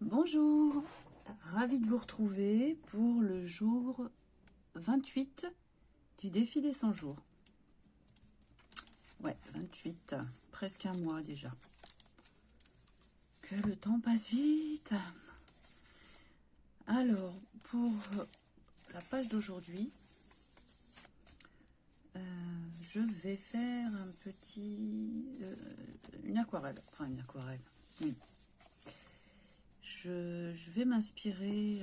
Bonjour, ravie de vous retrouver pour le jour 28 du défi des 100 jours. Ouais, 28, presque un mois déjà. Que le temps passe vite. Alors, pour la page d'aujourd'hui, je vais faire une aquarelle. Enfin, une aquarelle, oui. Je vais m'inspirer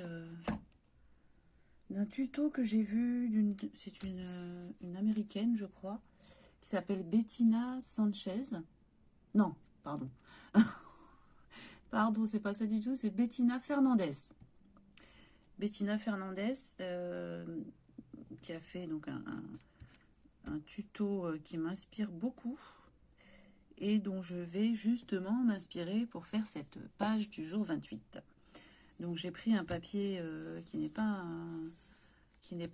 d'un tuto que j'ai vu, c'est une américaine, je crois, qui s'appelle Bettina Sanchez. Non, pardon. Pardon, c'est pas ça du tout, c'est Bettina Fernandez. Bettina Fernandez, qui a fait donc un tuto qui m'inspire beaucoup et dont je vais justement m'inspirer pour faire cette page du jour 28. Donc j'ai pris un papier qui n'est pas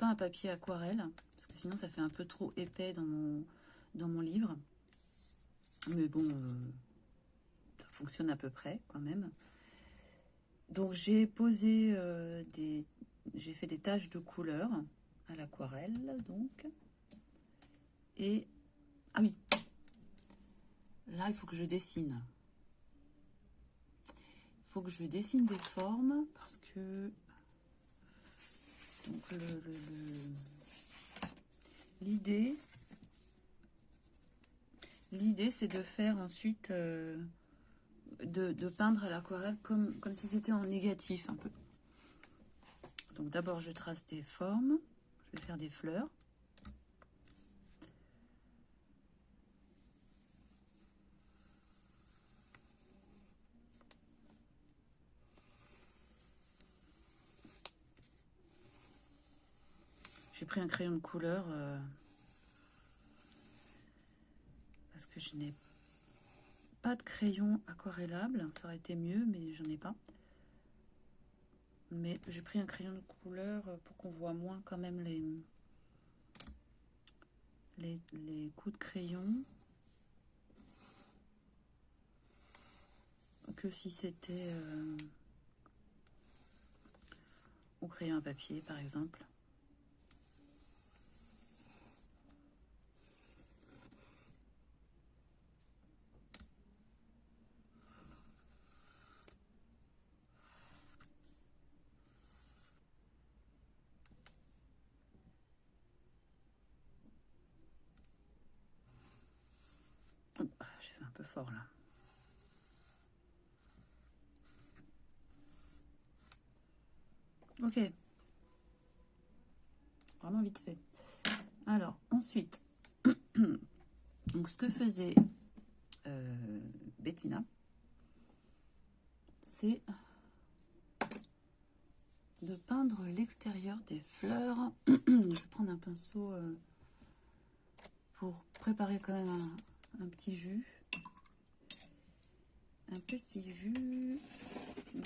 un papier aquarelle, parce que sinon ça fait un peu trop épais dans mon livre. Mais bon, ça fonctionne à peu près quand même. Donc j'ai posé j'ai fait des taches de couleur à l'aquarelle, donc. Et, ah oui, là il faut que je dessine. Il faut que je dessine des formes, parce que donc l'idée c'est de faire ensuite de peindre à l'aquarelle comme si c'était en négatif un peu. Donc d'abord je trace des formes, je vais faire des fleurs. J'ai pris un crayon de couleur parce que je n'ai pas de crayon aquarellable. Ça aurait été mieux, mais j'en ai pas. Mais j'ai pris un crayon de couleur pour qu'on voit moins quand même les coups de crayon que si c'était au crayon à papier, par exemple. Oh, j'ai fait un peu fort là. Ok. Vraiment vite fait. Alors, ensuite, donc ce que faisait Bettina, c'est de peindre l'extérieur des fleurs. Je vais prendre un pinceau pour préparer quand même un petit jus. Un petit jus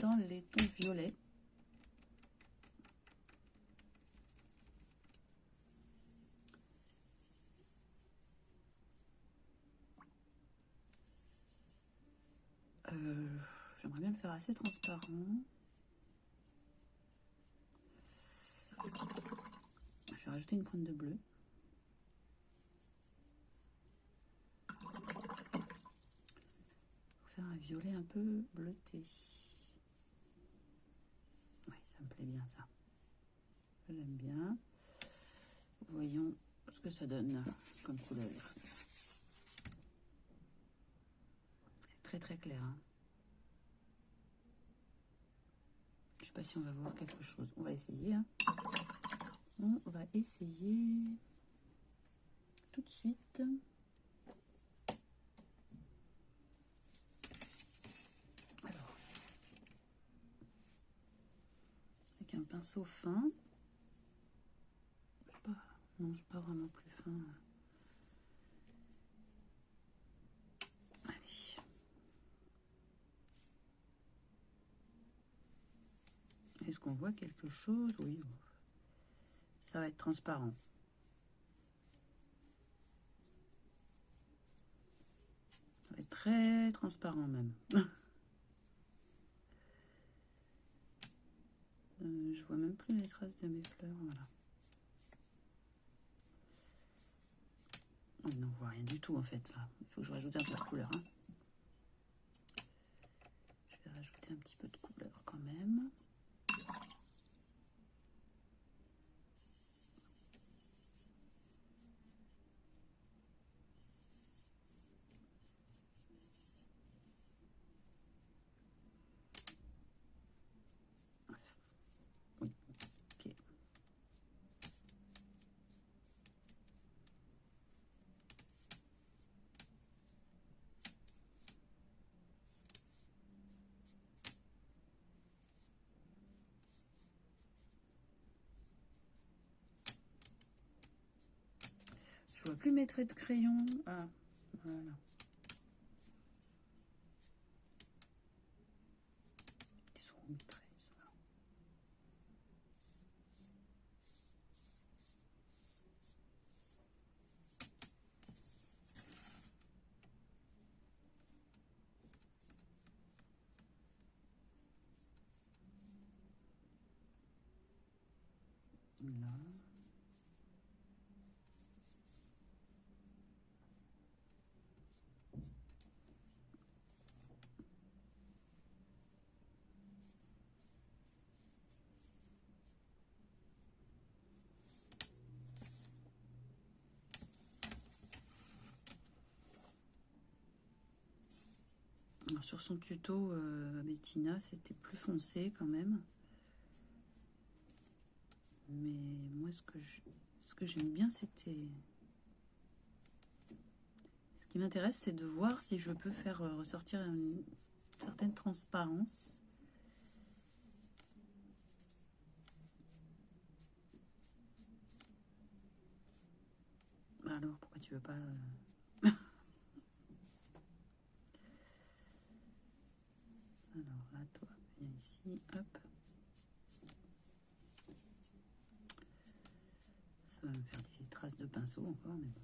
dans les tons violets. J'aimerais bien le faire assez transparent. Je vais rajouter une pointe de bleu. Pour faire un violet un peu bleuté. Oui, ça me plaît bien ça. J'aime bien. Voyons ce que ça donne comme couleur. C'est très très clair. Hein. Je sais pas si on va voir quelque chose. On va essayer. Hein. On va essayer tout de suite. Alors, avec un pinceau fin. Non, je suis pas vraiment plus fin. Allez. Est-ce qu'on voit quelque chose? Oui. Ça va être transparent. Ça va être très transparent même. vois même plus les traces de mes fleurs. Voilà. On n'en voit rien du tout en fait là. Il faut que je rajoute un peu de couleur. Hein. Je vais rajouter un petit peu de couleur quand même. Oui, ok. Je vois plus mes traits de crayon. Ah, voilà. Ils sont où mes traits? Là. Alors, sur son tuto, Bettina, c'était plus foncé quand même. Mais moi, ce que j'aime bien, c'était... Ce qui m'intéresse, c'est de voir si je peux faire ressortir une certaine transparence. Alors, pourquoi tu veux pas... Alors là, toi, viens ici, hop. Ça va me faire des traces de pinceau encore, mais bon.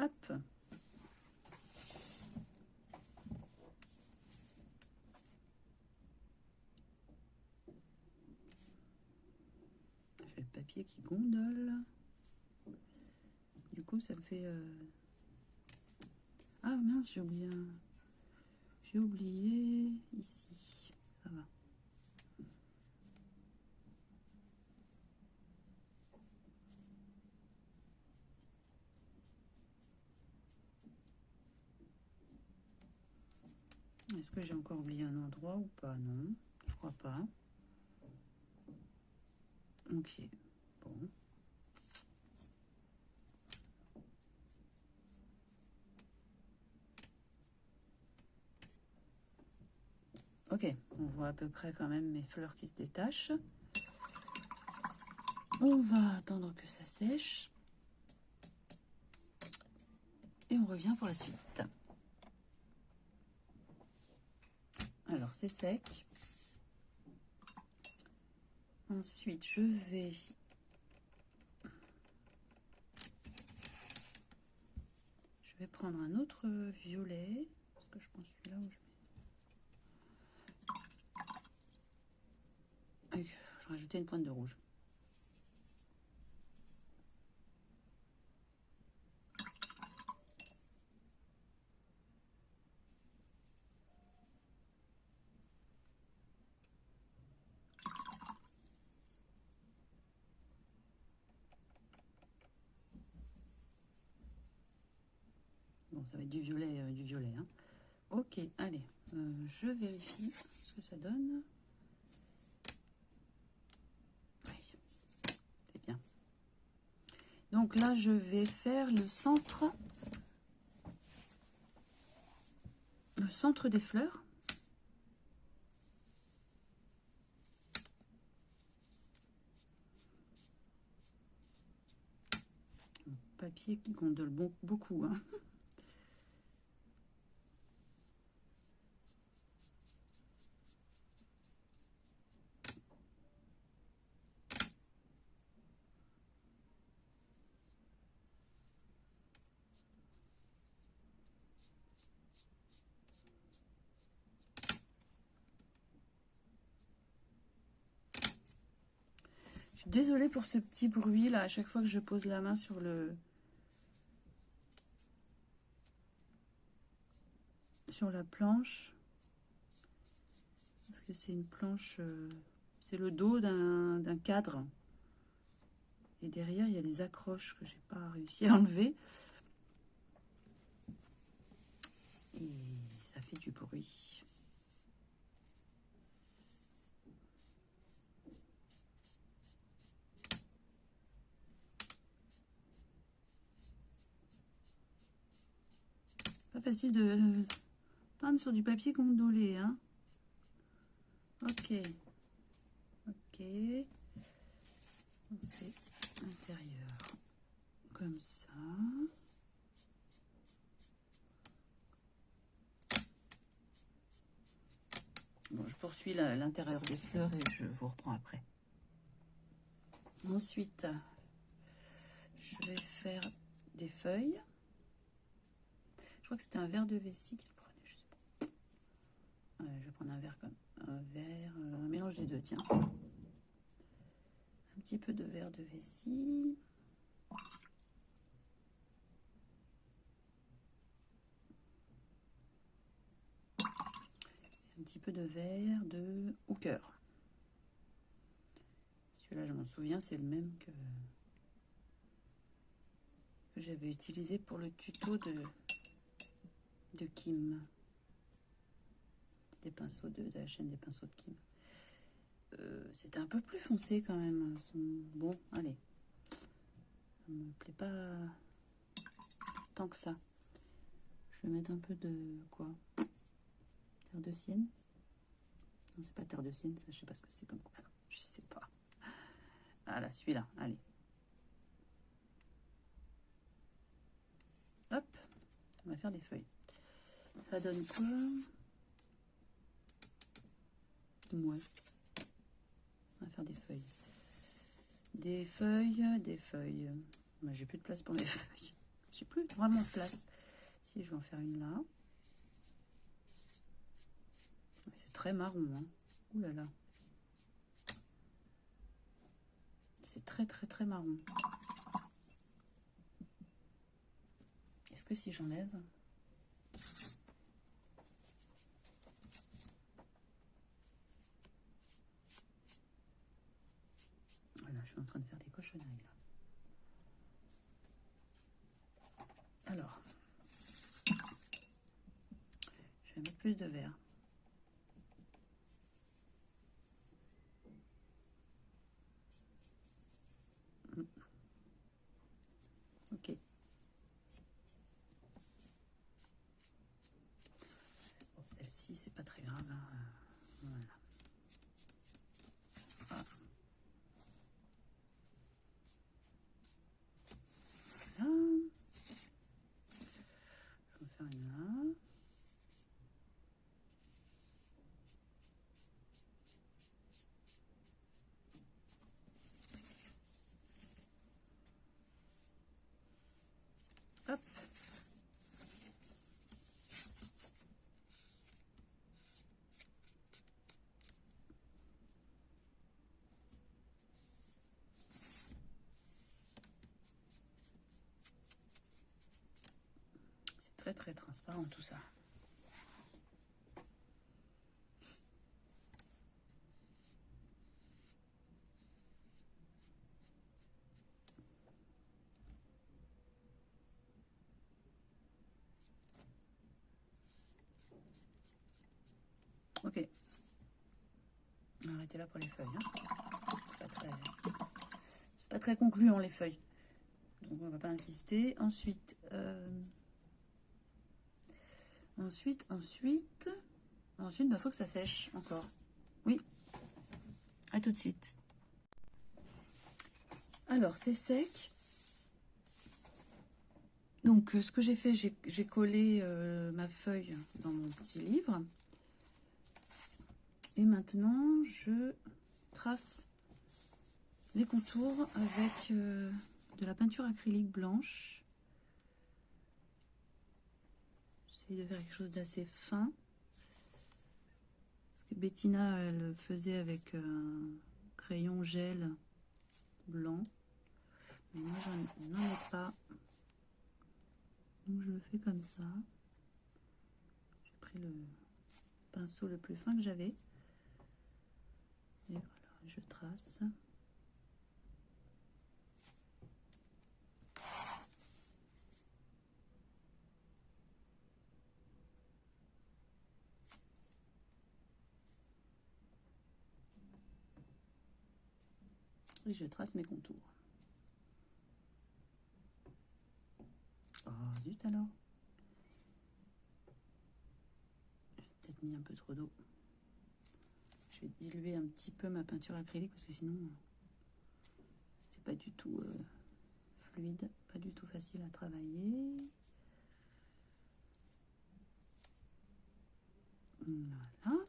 Hop. J'ai le papier qui gondole. Du coup, ça me fait... Ah mince, j'ai oublié un... J'ai oublié ici. Ça va. Est-ce que j'ai encore oublié un endroit ou pas? Non, je crois pas. Ok, bon. Ok, on voit à peu près quand même mes fleurs qui se détachent. On va attendre que ça sèche. Et on revient pour la suite. Alors, c'est sec. Ensuite, je vais prendre un autre violet. Parce que je pense celui-là où je mets... Je vais rajouter une pointe de rouge. Bon, ça va être du violet, hein. Ok, allez, je vérifie ce que ça donne. Oui, c'est bien. Donc là, je vais faire le centre des fleurs. Papier qui gondole beaucoup, hein. Je suis désolée pour ce petit bruit là, à chaque fois que je pose la main sur la planche. Parce que c'est une planche, c'est le dos d'un cadre. Et derrière, il y a les accroches que j'ai pas réussi à enlever. Et ça fait du bruit. Pas facile de peindre sur du papier gondolé, hein. Ok. Ok. On fait l'intérieur comme ça. Bon, je poursuis l'intérieur des fleurs et je vous reprends après. Ensuite, je vais faire des feuilles. Je crois que c'était un verre de vessie qu'il prenait, je sais pas. Ouais, je vais prendre un verre comme un verre, un mélange des deux, tiens. Un petit peu de verre de vessie. Un petit peu de verre de hooker. Celui-là, je m'en souviens, c'est le même que j'avais utilisé pour le tuto de Kim. Des pinceaux de la chaîne des pinceaux de Kim. C'était un peu plus foncé quand même. Bon, allez. Ça me plaît pas tant que ça. Je vais mettre un peu de quoi? Terre de Sienne? Non, c'est pas terre de Sienne, ça je sais pas ce que c'est comme quoi. Je sais pas. Ah là, celui-là, allez. Hop, on va faire des feuilles. Ça donne quoi? Ouais. On va faire des feuilles. Des feuilles, des feuilles. Bah, j'ai plus de place pour mes feuilles. J'ai plus vraiment de place. Si, je vais en faire une là. C'est très marron, hein. Ouh là là. C'est très très très marron. Est-ce que si j'enlève... Voilà, je suis en train de faire des cochonneries là. Alors, je vais mettre plus de vert. Ok. Bon, celle-ci, c'est pas très grave, hein. Voilà. Ah. Voilà. Je vais en faire une là. Hop. C'est très très transparent tout ça. Ok. Arrêtez là pour les feuilles, hein. C'est pas très concluant les feuilles. Donc on va pas insister. Ensuite, ensuite, il faut que ça sèche encore. Oui. À tout de suite. Alors, c'est sec. Donc, ce que j'ai fait, j'ai collé ma feuille dans mon petit livre. Et maintenant, je trace les contours avec de la peinture acrylique blanche. J'essaie de faire quelque chose d'assez fin. Parce que Bettina, elle faisait avec un crayon gel blanc. Mais moi, j'en ai pas. Donc, je le fais comme ça. J'ai pris le pinceau le plus fin que j'avais. Et voilà, je trace. Et je trace mes contours. Oh, zut alors. J'ai peut-être mis un peu trop d'eau. Je vais diluer un petit peu ma peinture acrylique parce que sinon, c'était pas du tout fluide, pas du tout facile à travailler. Voilà.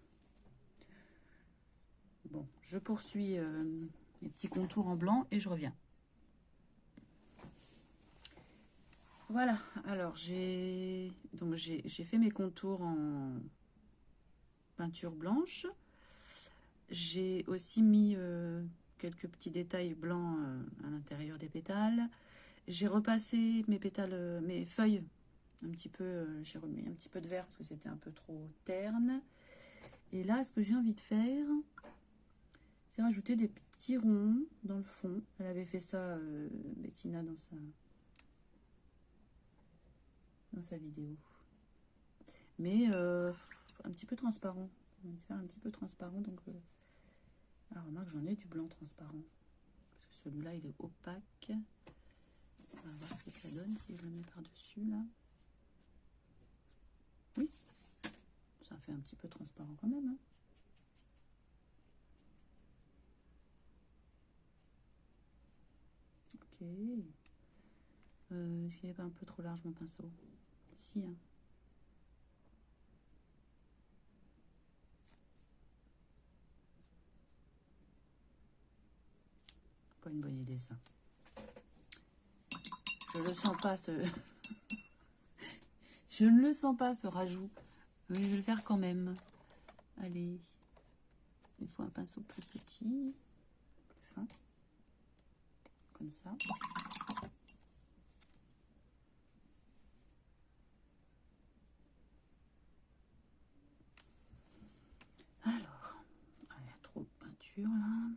Bon, je poursuis mes petits contours en blanc et je reviens. Voilà, alors j'ai fait mes contours en peinture blanche. J'ai aussi mis quelques petits détails blancs à l'intérieur des pétales. J'ai repassé mes pétales, mes feuilles, un petit peu, j'ai remis un petit peu de vert parce que c'était un peu trop terne. Et là, ce que j'ai envie de faire, c'est rajouter des petits ronds dans le fond. Elle avait fait ça, Bettina, dans sa vidéo. Mais un petit peu transparent. On va faire un petit peu transparent. Donc, alors, remarque, j'en ai du blanc transparent. Parce que celui-là, il est opaque. On va voir ce que ça donne si je le mets par-dessus, là. Oui, ça fait un petit peu transparent quand même. Hein. Ok. Est-ce qu'il n'est pas un peu trop large mon pinceau? Si, hein. Pas une bonne idée, ça. Je le sens pas, ce... Je ne le sens pas, ce rajout. Mais je vais le faire quand même. Allez. Il faut un pinceau plus petit. Plus fin. Comme ça. Alors. Il y a trop de peinture, là.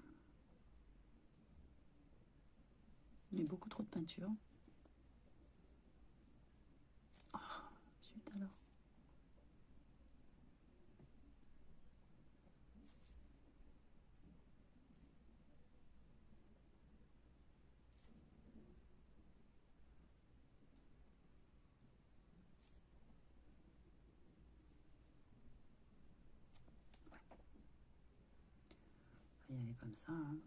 Il y a beaucoup trop de peinture. Oh, zut alors. On va y aller comme ça, hein.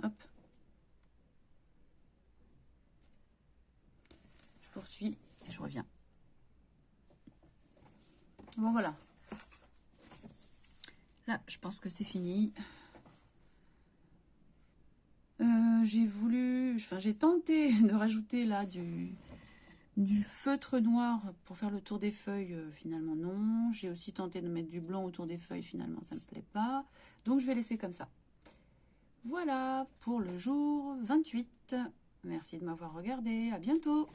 Hop. Je poursuis et je reviens. Bon, voilà. Là, je pense que c'est fini. J'ai tenté de rajouter là du feutre noir pour faire le tour des feuilles. Finalement, non. J'ai aussi tenté de mettre du blanc autour des feuilles. Finalement, ça ne me plaît pas. Donc, je vais laisser comme ça. Voilà pour le jour 28. Merci de m'avoir regardé. À bientôt.